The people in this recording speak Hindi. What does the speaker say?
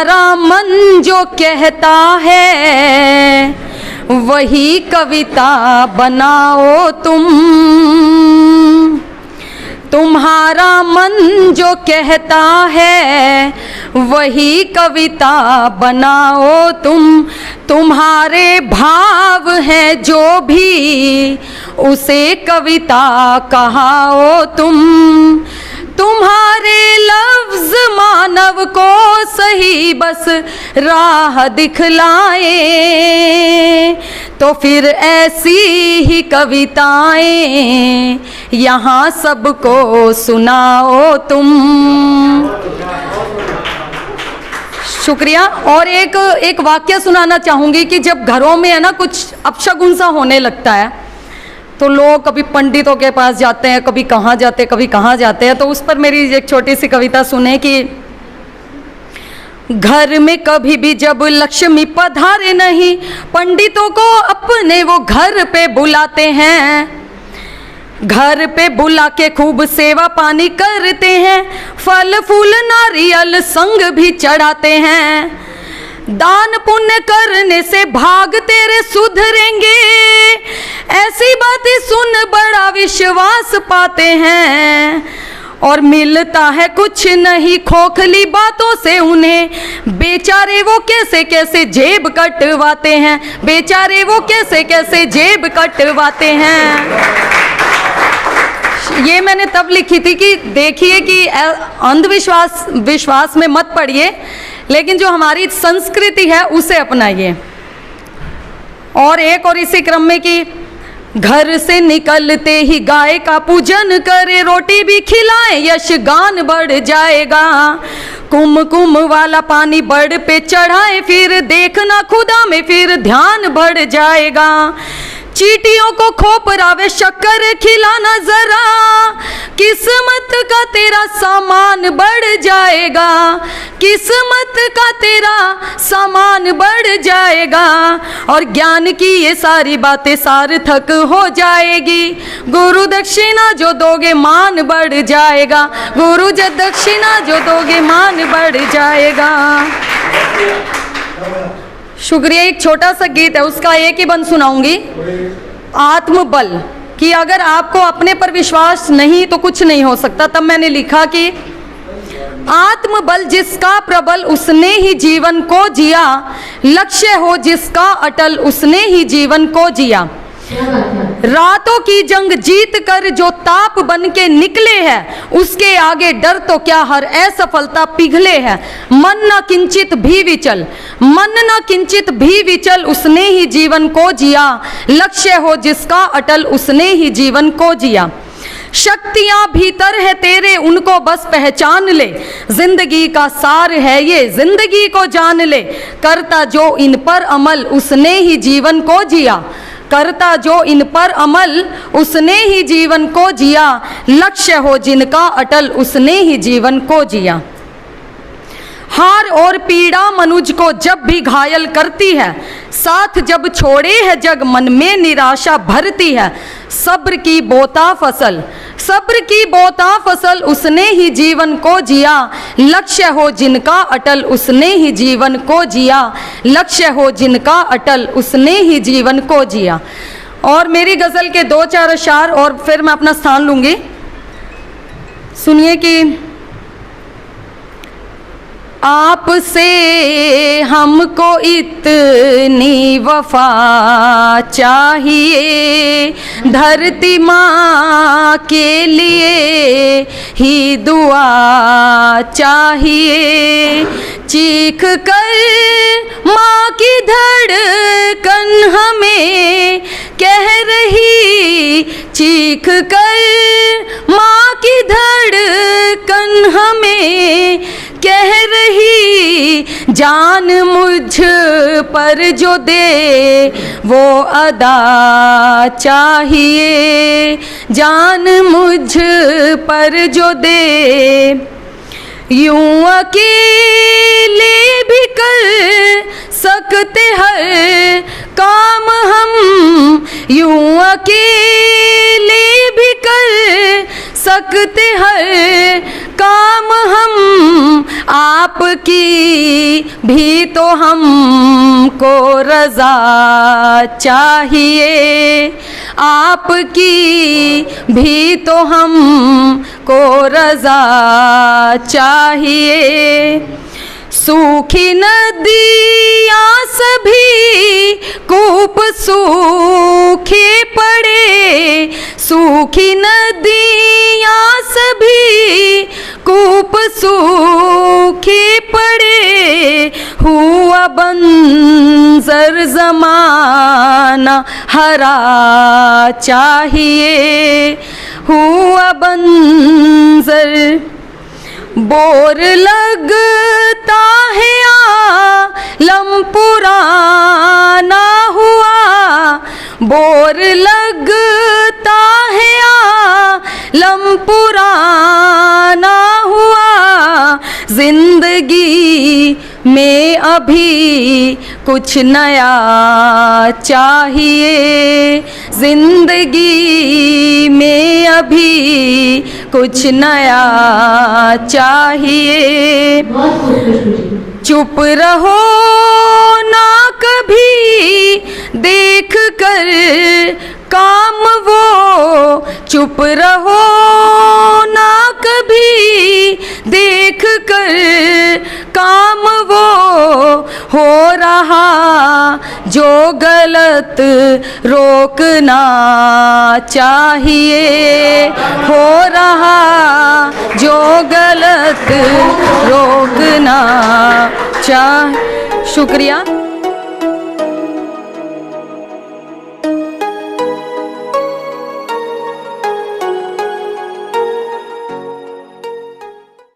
तुम्हारा मन जो कहता है वही कविता बनाओ तुम। तुम्हारा मन जो कहता है वही कविता बनाओ तुम। तुम्हारे भाव हैं जो भी उसे कविता कहाओ तुम। तुम्हारे लफ्ज मानव को सही बस राह दिखलाए, तो फिर ऐसी ही कविताएं यहाँ सबको सुनाओ तुम। शुक्रिया। और एक वाक्य सुनाना चाहूँगी कि जब घरों में है ना कुछ अपशगुन सा होने लगता है तो लोग कभी पंडितों के पास जाते हैं, कभी कहाँ जाते हैं। तो उस पर मेरी एक छोटी सी कविता सुने कि घर में कभी भी जब लक्ष्मी पधारे नहीं, पंडितों को अपने वो घर पे बुलाते हैं। घर पे बुला के खूब सेवा पानी करते हैं, फल फूल नारियल संग भी चढ़ाते हैं। दान पुण्य करने से भाग तेरे सुधरेंगे, ऐसी बातें सुन बड़ा विश्वास पाते हैं। और मिलता है कुछ नहीं खोखली बातों से उन्हें, बेचारे वो कैसे कैसे जेब कटवाते हैं, बेचारे वो कैसे कैसे जेब कटवाते हैं। ये मैंने तब लिखी थी कि देखिए कि विश्वास में मत पड़िए, लेकिन जो हमारी संस्कृति है उसे अपनाइए। और एक और इसी क्रम में कि घर से निकलते ही गाय का पूजन करे, रोटी भी खिलाए यश गान बढ़ जाएगा। कुमकुम वाला पानी बड़ पे चढ़ाए, फिर देखना खुदा में फिर ध्यान बढ़ जाएगा। चीटियों को खोपरावे शक्कर खिलाना जरा, किस्मत का तेरा सामान बढ़ जाएगा, किस्मत का तेरा सामान बढ़ जाएगा। और ज्ञान की ये सारी बातें सार्थक हो जाएगी, गुरु दक्षिणा जो दोगे मान बढ़ जाएगा, गुरु दक्षिणा जो दोगे मान बढ़ जाएगा। शुक्रिया। एक छोटा सा गीत है, उसका एक ही बंद सुनाऊंगी। आत्मबल, कि अगर आपको अपने पर विश्वास नहीं तो कुछ नहीं हो सकता। तब मैंने लिखा कि आत्मबल जिसका प्रबल उसने ही जीवन को जिया, लक्ष्य हो जिसका अटल उसने ही जीवन को जिया। रातों की जंग जीत कर जो ताप बन के निकले हैं, उसके आगे डर तो क्या हर असफलता पिघले है। मन न किंचित भी विचल, मन न किंचित भी विचल उसने ही जीवन को जिया, लक्ष्य हो जिसका अटल उसने ही जीवन को जिया। शक्तियां भीतर है तेरे उनको बस पहचान ले, जिंदगी का सार है ये जिंदगी को जान ले। करता जो इन पर अमल उसने ही जीवन को जिया, करता जो इन पर अमल उसने ही जीवन को जिया, लक्ष्य हो जिनका अटल उसने ही जीवन को जिया। हार और पीड़ा मनुज को जब भी घायल करती है, साथ जब छोड़े है जग मन में निराशा भरती है। सब्र की बोता फसल, सब्र की बोता फसल उसने ही जीवन को जिया, लक्ष्य हो जिनका अटल उसने ही जीवन को जिया, लक्ष्य हो जिनका अटल उसने ही जीवन को जिया। और मेरी गज़ल के 2-4 अशार और फिर मैं अपना स्थान लूँगी। सुनिए कि आपसे हमको इतनी वफा चाहिए, धरती माँ के लिए ही दुआ चाहिए। चीख कर माँ की धड़कन हमें कह रही, चीख कर माँ की धड़कन हमें कह रही, जान मुझ पर जो दे वो अदा चाहिए, जान मुझ पर जो दे। यूं अकेले भी कर सकते हर काम हम, यूं अकेले भी कर सकते हर काम हम आपकी भी तो हमको रजा चाहिए, आपकी भी तो हमको रजा चाहिए। सूखी नदियाँ सभी कूप सूखे पड़े, सूखी नदियाँ सभी कूप सूखे पड़े, हुआ बंजर ज़माना हरा चाहिए, हुआ बंजर। बोर लगता है आलम पुराना हुआ, बोर लगता है आलम पुराना हुआ, जिंदगी में अभी कुछ नया चाहिए, जिंदगी में अभी कुछ नया चाहिए। चुप रहो ना कभी देख कर काम वो, चुप रहो ना कभी देख कर काम वो, हो रहा जो गलत रोकना चाहिए, हो रहा जो गलत रोकना चाहिए। शुक्रिया।